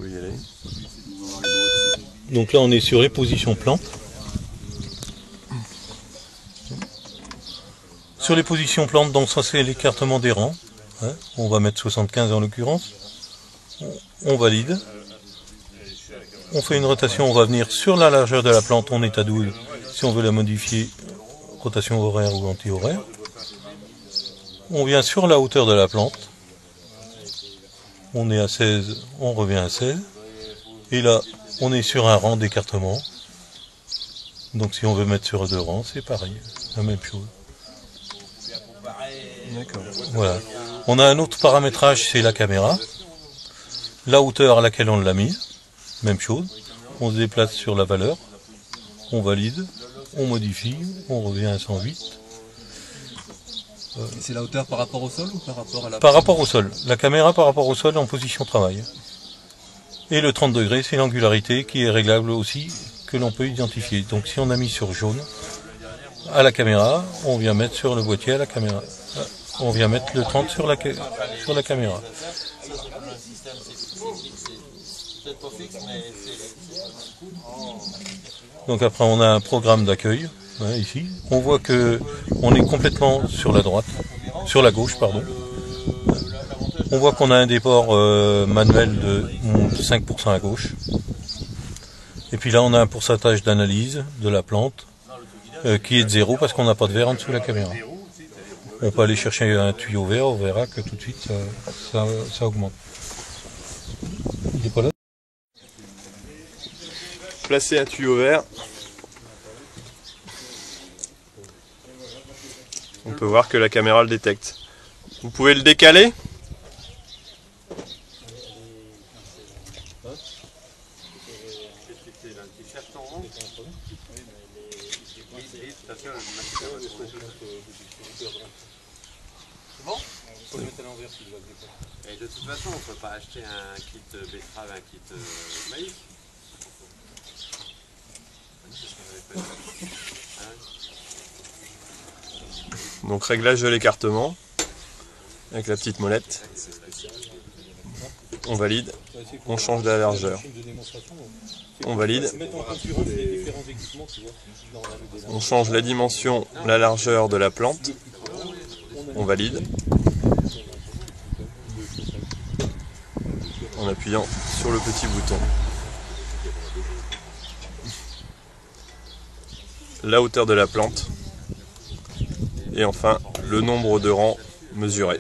pouvez y aller. Donc là on est sur les positions plantes. Sur les positions plantes, donc ça c'est l'écartement des rangs. Hein, on va mettre 75 en l'occurrence. On valide. On fait une rotation, on va venir sur la largeur de la plante en état double. Si on veut la modifier, rotation horaire ou anti-horaire. On vient sur la hauteur de la plante. On est à 16, on revient à 16. Et là, on est sur un rang d'écartement. Donc si on veut mettre sur 2 rangs, c'est pareil, la même chose. Voilà. On a un autre paramétrage, c'est la caméra. La hauteur à laquelle on l'a mise, même chose. On se déplace sur la valeur, on valide, on modifie, on revient à 108. C'est la hauteur par rapport au sol ou par rapport à la... Par rapport au sol. La caméra par rapport au sol en position travail. Et le 30 degrés, c'est l'angularité qui est réglable aussi, que l'on peut identifier. Donc si on a mis sur jaune, à la caméra, on vient mettre sur le boîtier à la caméra. On vient mettre le 30 sur la caméra. Donc après on a un programme d'accueil, hein, ici. On voit que on est complètement sur la droite, sur la gauche, pardon. On voit qu'on a un déport manuel de 5% à gauche. Et puis là on a un pourcentage d'analyse de la plante qui est de 0 parce qu'on n'a pas de verre en dessous de la caméra. On peut aller chercher un tuyau vert, on verra que tout de suite ça augmente. Il n'est pas là. Placez un tuyau vert. On peut voir que la caméra le détecte. Vous pouvez le décaler ? Et de toute façon, on ne peut pas acheter un kit betterave, un kit maïs. Donc réglage de l'écartement avec la petite molette. On valide, on change de la largeur. On valide. On change la dimension, la largeur de la plante. On valide. En appuyant sur le petit bouton. La hauteur de la plante. Et enfin, le nombre de rangs mesurés.